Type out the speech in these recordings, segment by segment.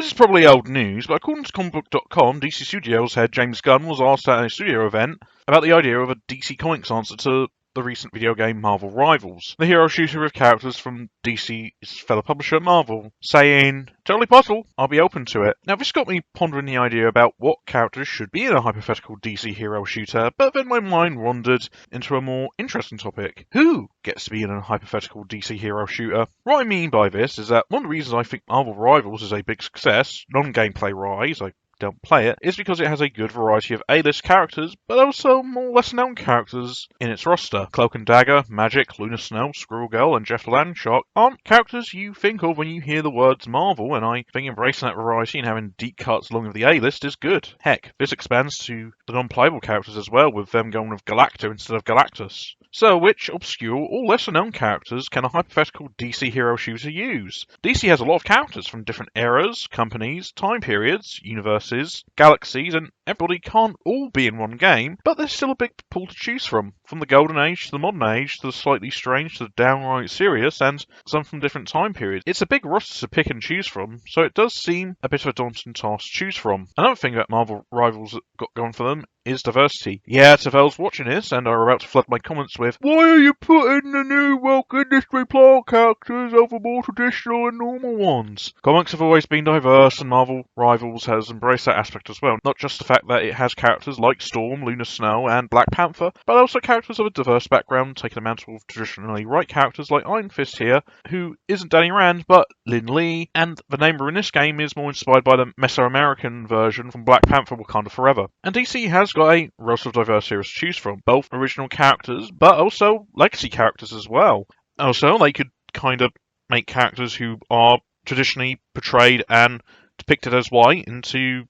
This is probably old news, but according to comicbook.com, DC Studios head James Gunn was asked at a studio event about the idea of a DC Comics answer to the recent video game Marvel Rivals, the hero shooter with characters from DC's fellow publisher Marvel, saying, "Totally possible, I'll be open to it." Now this got me pondering the idea about what characters should be in a hypothetical DC hero shooter, but then my mind wandered into a more interesting topic. Who gets to be in a hypothetical DC hero shooter? What I mean by this is that one of the reasons I think Marvel Rivals is a big success, non-gameplay wise, I don't play it, is because it has a good variety of A-list characters, but also more lesser-known characters in its roster. Cloak and Dagger, Magic, Luna Snow, Squirrel Girl, and Jeff Landshark aren't characters you think of when you hear the words Marvel, and I think embracing that variety and having deep cuts along with the A-list is good. Heck, this expands to the non-playable characters as well, with them going with Galacta instead of Galactus. So, which obscure or lesser-known characters can a hypothetical DC hero shooter use? DC has a lot of characters from different eras, companies, time periods, universes, galaxies, and everybody can't all be in one game, but there's still a big pool to choose from the Golden Age to the Modern Age to the slightly strange to the downright serious, and some from different time periods. It's a big roster to pick and choose from, so it does seem a bit of a daunting task to choose from. Another thing that Marvel Rivals got going for them is diversity. Yeah, Tavel's watching this and are about to flood my comments with, "Why are you putting the new woke industry plant characters over more traditional and normal ones?" Comics have always been diverse, and Marvel Rivals has embraced that aspect as well. Not just the fact that it has characters like Storm, Luna Snow, and Black Panther, but also characters of a diverse background, taking the mantle of traditionally white characters like Iron Fist here, who isn't Danny Rand, but Lin Lee, and the Namer in this game is more inspired by the Mesoamerican version from Black Panther Wakanda Forever. And DC has got a roster of diverse heroes to choose from, both original characters, but also legacy characters as well. Also, they could kind of make characters who are traditionally portrayed and depicted as white into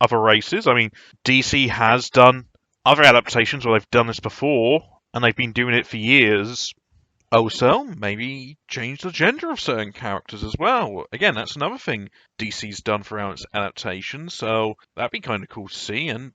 other races. I mean, DC has done other adaptations where they've done this before, and they've been doing it for years. Also, maybe change the gender of certain characters as well. Again, that's another thing DC's done throughout its adaptations, so that'd be kind of cool to see, and,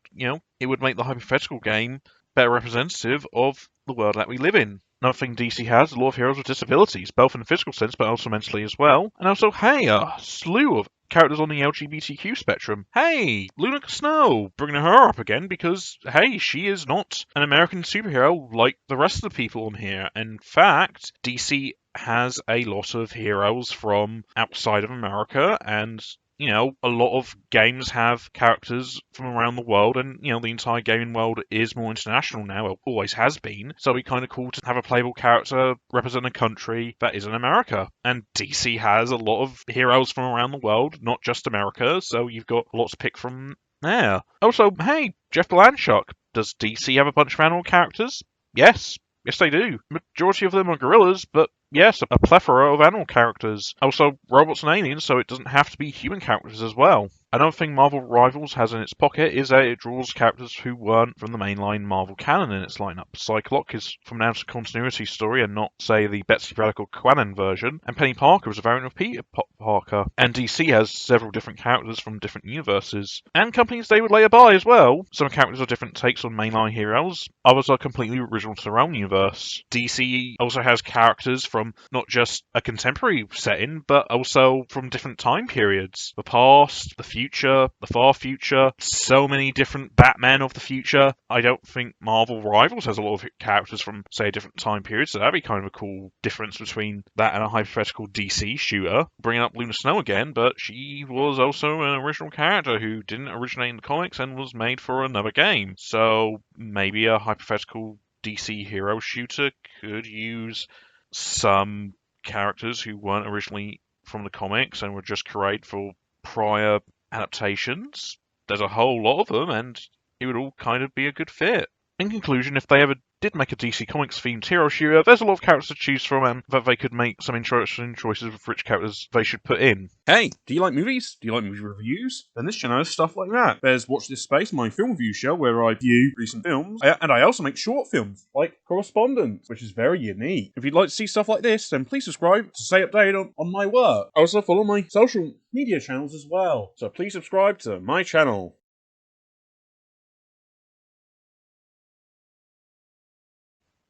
it would make the hypothetical game better representative of the world that we live in. Another thing DC has, a lot of heroes with disabilities, both in a physical sense, but also mentally as well. And also, hey, a slew of characters on the LGBTQ spectrum. Hey, Luna Snow, bringing her up again because, hey, she is not an American superhero like the rest of the people on here. In fact, DC has a lot of heroes from outside of America, and a lot of games have characters from around the world, and, the entire gaming world is more international now. It always has been. So it'd be kind of cool to have a playable character represent a country that isn't America. And DC has a lot of heroes from around the world, not just America, so you've got lots to pick from there. Also, hey, Jeff Landshark. Does DC have a bunch of animal characters? Yes. Yes, they do. Majority of them are gorillas, but yes, a plethora of animal characters. Also, robots and aliens, so it doesn't have to be human characters as well. Another thing Marvel Rivals has in its pocket is that it draws characters who weren't from the mainline Marvel canon in its lineup. Cyclops is from an out-of-continuity story and not, say, the Betsy Braddock or Quanon version, and Penny Parker is a variant of Peter Parker. And DC has several different characters from different universes, and companies they would later buy as well. Some characters are different takes on mainline heroes, others are completely original to their own universe. DC also has characters from not just a contemporary setting, but also from different time periods. The past, the future, the far future, so many different Batman of the future. I don't think Marvel Rivals has a lot of characters from, say, a different time period, so that'd be kind of a cool difference between that and a hypothetical DC shooter. Bringing up Luna Snow again, but she was also an original character who didn't originate in the comics and was made for another game. So maybe a hypothetical DC hero shooter could use some characters who weren't originally from the comics and were just created for prior adaptations. There's a whole lot of them, and it would all kind of be a good fit. In conclusion, if they ever did make a DC Comics themed hero shooter, there's a lot of characters to choose from, and that they could make some interesting choices with which characters they should put in. Hey, do you like movies? Do you like movie reviews? Then this channel has stuff like that. There's Watch This Space, my film review show, where I view recent films, and I also make short films, like Correspondence, which is very unique. If you'd like to see stuff like this, then please subscribe to stay updated on my work. Also follow my social media channels as well, so please subscribe to my channel.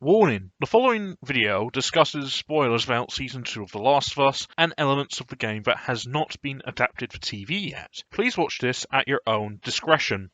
Warning: the following video discusses spoilers about Season 2 of The Last of Us and elements of the game that has not been adapted for TV yet. Please watch this at your own discretion.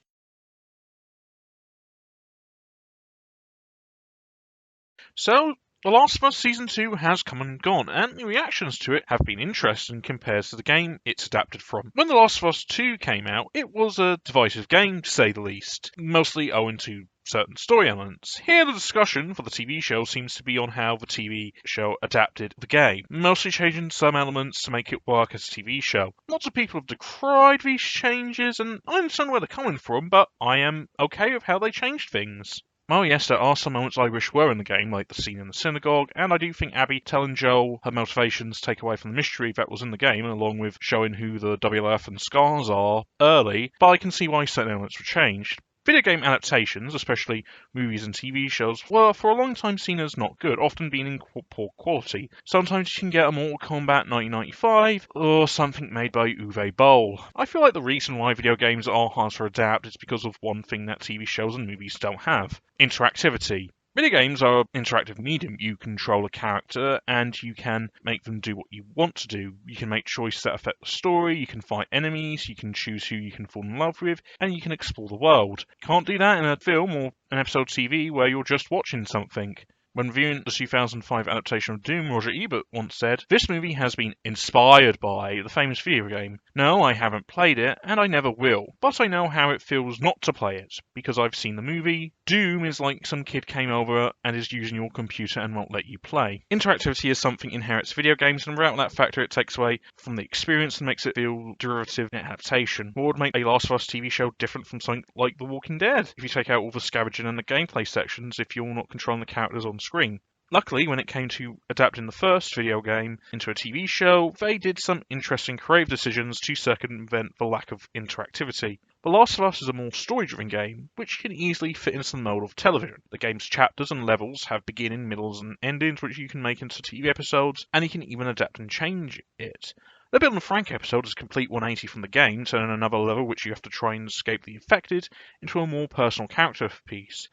So, The Last of Us Season 2 has come and gone, and the reactions to it have been interesting compared to the game it's adapted from. When The Last of Us 2 came out, it was a divisive game, to say the least, mostly owing to certain story elements. Here the discussion for the TV show seems to be on how the TV show adapted the game, mostly changing some elements to make it work as a TV show. Lots of people have decried these changes, and I understand where they're coming from, but I am okay with how they changed things. Oh yes, there are some moments I wish were in the game, like the scene in the synagogue, and I do think Abby telling Joel her motivations take away from the mystery that was in the game, along with showing who the WLF and Scars are early, but I can see why certain elements were changed. Video game adaptations, especially movies and TV shows, were for a long time seen as not good, often being in poor quality. Sometimes you can get a Mortal Kombat 1995 or something made by Uwe Boll. I feel like the reason why video games are hard to adapt is because of one thing that TV shows and movies don't have: interactivity. Video games are an interactive medium. You control a character and you can make them do what you want to do. You can make choices that affect the story, you can fight enemies, you can choose who you can fall in love with, and you can explore the world. You can't do that in a film or an episode of TV where you're just watching something. When viewing the 2005 adaptation of Doom, Roger Ebert once said, "This movie has been inspired by the famous video game. No, I haven't played it, and I never will, but I know how it feels not to play it, because I've seen the movie. Doom is like some kid came over and is using your computer and won't let you play." Interactivity is something inherent to video games, and without that factor it takes away from the experience and makes it feel derivative in adaptation. What would make a Last of Us TV show different from something like The Walking Dead? If you take out all the scavenging and the gameplay sections, if you're not controlling the characters on screen. Luckily, when it came to adapting the first video game into a TV show, they did some interesting creative decisions to circumvent the lack of interactivity. The Last of Us is a more story-driven game, which can easily fit into the mold of television. The game's chapters and levels have beginning, middles, and endings which you can make into TV episodes, and you can even adapt and change it. The Bill and Frank episode is a complete 180 from the game, turning another level which you have to try and escape the infected into a more personal character piece,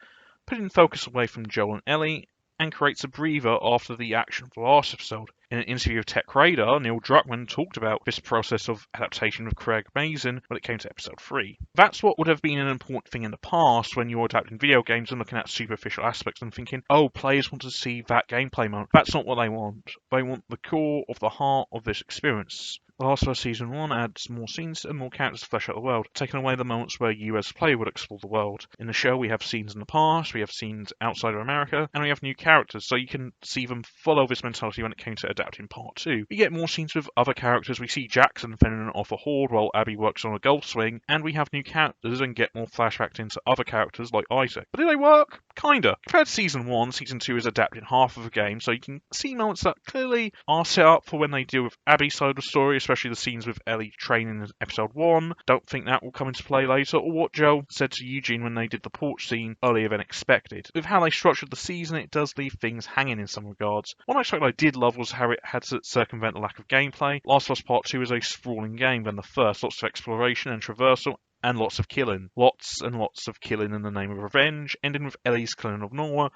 putting focus away from Joel and Ellie, and creates a breather after the action of the last episode. In an interview with Tech Radar, Neil Druckmann talked about this process of adaptation with Craig Mazin when it came to episode 3. That's what would have been an important thing in the past when you're adapting video games and looking at superficial aspects and thinking, oh, players want to see that gameplay moment. That's not what they want. They want the core of the heart of this experience. The Last of Us Season 1 adds more scenes and more characters to flesh out the world, taking away the moments where you as a player would explore the world. In the show we have scenes in the past, we have scenes outside of America, and we have new characters, so you can see them follow this mentality when it came to adapting Part 2. We get more scenes with other characters, we see Jackson fending off a horde while Abby works on a golf swing, and we have new characters and get more flashbacks into other characters like Isaac. But do they work? Kinda. Compared to Season 1, Season 2 is adapted half of the game, so you can see moments that clearly are set up for when they deal with Abby's side of the story, especially the scenes with Ellie training in episode 1. Don't think that will come into play later, or what Joe said to Eugene when they did the porch scene earlier than expected. With how they structured the season, it does leave things hanging in some regards. One aspect I did love was how it had to circumvent the lack of gameplay. Last of Us Part 2 is a sprawling game than the first, lots of exploration and traversal, and lots of killing. Lots and lots of killing in the name of revenge, ending with Ellie's killing of Nora,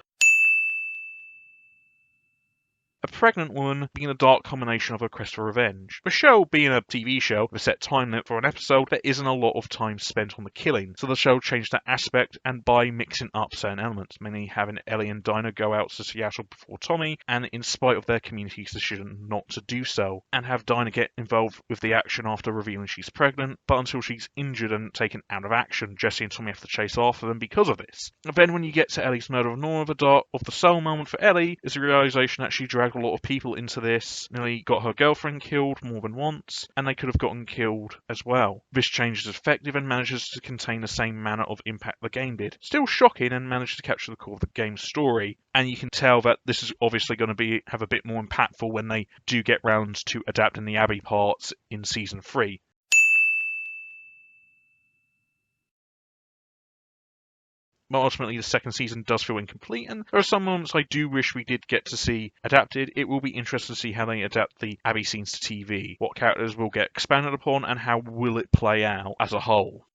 a pregnant woman being a dark combination of a quest for revenge. The show being a TV show with a set time limit for an episode, there isn't a lot of time spent on the killing, so the show changed that aspect and by mixing up certain elements, mainly having Ellie and Dinah go out to Seattle before Tommy, and in spite of their community's decision not to do so, and have Dinah get involved with the action after revealing she's pregnant, but until she's injured and taken out of action, Jesse and Tommy have to chase after them because of this. Then when you get to Ellie's murder of Nora, the dark of the soul moment for Ellie is the realization that she dragged a lot of people into this, nearly got her girlfriend killed more than once, and they could have gotten killed as well. This change is effective and manages to contain the same manner of impact the game did. Still shocking and managed to capture the core of the game's story, and you can tell that this is obviously going to have a bit more impactful when they do get round to adapting the Abby parts in Season 3. But ultimately the second season does feel incomplete, and there are some moments I do wish we did get to see adapted. It will be interesting to see how they adapt the Abby scenes to TV, what characters will get expanded upon, and how will it play out as a whole.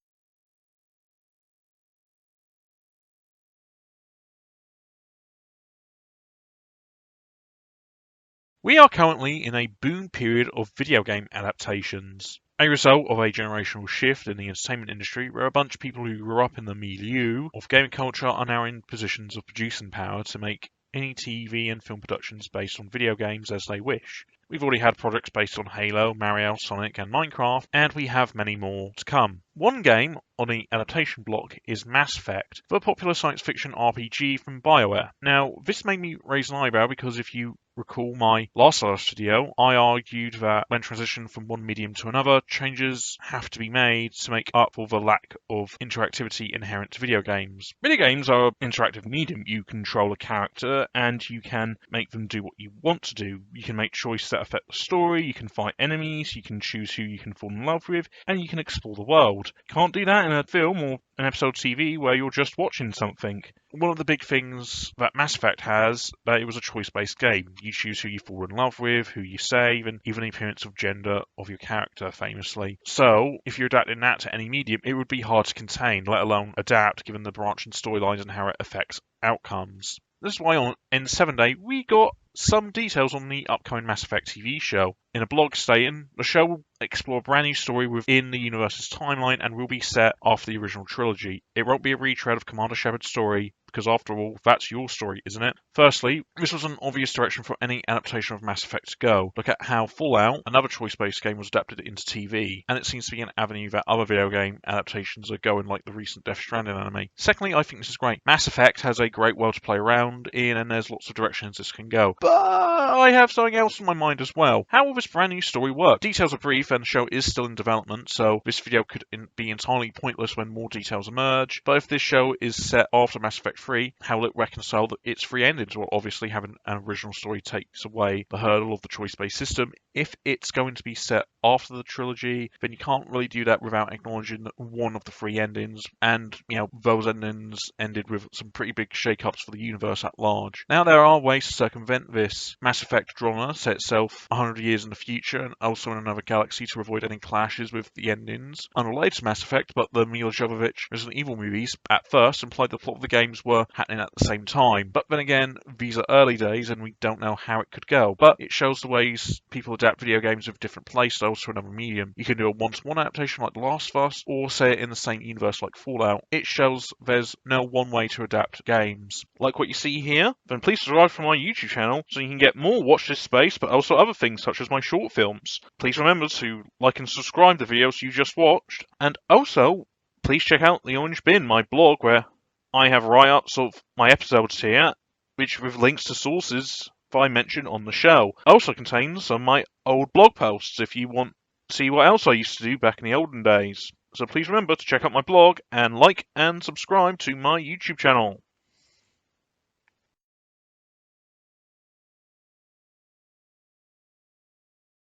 We are currently in a boom period of video game adaptations. A result of a generational shift in the entertainment industry where a bunch of people who grew up in the milieu of gaming culture are now in positions of producing power to make any TV and film productions based on video games as they wish. We've already had projects based on Halo, Mario, Sonic, and Minecraft, and we have many more to come. One game on the adaptation block is Mass Effect, the popular science fiction RPG from BioWare. Now, this made me raise an eyebrow because if you recall my last video, I argued that when transitioning from one medium to another, changes have to be made to make up for the lack of interactivity inherent to video games. Video games are an interactive medium. You control a character and you can make them do what you want to do. You can make choices that affect the story, you can fight enemies, you can choose who you can fall in love with, and you can explore the world. You can't do that in a film or an episode of TV where you're just watching something. One of the big things that Mass Effect has, that it was a choice-based game. You choose who you fall in love with, who you save, and even the appearance of gender of your character, famously. So, if you're adapting that to any medium, it would be hard to contain, let alone adapt, given the branching storylines and how it affects outcomes. This is why on N7 Day, we got some details on the upcoming Mass Effect TV show. In a blog stating, the show will explore a brand new story within the universe's timeline and will be set after the original trilogy. It won't be a retread of Commander Shepard's story, because after all, that's your story, isn't it? Firstly, this was an obvious direction for any adaptation of Mass Effect to go. Look at how Fallout, another choice-based game, was adapted into TV, and it seems to be an avenue that other video game adaptations are going, like the recent Death Stranding anime. Secondly, I think this is great. Mass Effect has a great world to play around in, and there's lots of directions this can go. But I have something else in my mind as well. How will this brand new story work? Details are brief, and the show is still in development, so this video could be entirely pointless when more details emerge. But if this show is set after Mass Effect 3, how will it reconcile its three endings? Well, obviously having an original story takes away the hurdle of the choice-based system. If it's going to be set after the trilogy, then you can't really do that without acknowledging one of the three endings, and those endings ended with some pretty big shake-ups for the universe at large. Now there are ways to circumvent this. Mass Effect Andromeda set itself 100 years in the future and also in another galaxy to avoid any clashes with the endings. Unrelated to Mass Effect, but the Mila Jovovich Resident Evil movies at first implied the plot of the games were happening at the same time. But then again, these are early days and we don't know how it could go. But it shows the ways people adapt video games with different playstyles to another medium. You can do a one-to-one adaptation like The Last of Us, or say it in the same universe like Fallout. It shows there's no one way to adapt games. Like what you see here? Then please subscribe to my YouTube channel so you can get more Watch This Space, but also other things such as my short films. Please remember to like and subscribe to the videos you just watched. And also, please check out The Orange Bin, my blog, where I have write-ups of my episodes here, which with links to sources that I mention on the show. It also contains some of my old blog posts if you want to see what else I used to do back in the olden days. So please remember to check out my blog and like and subscribe to my YouTube channel.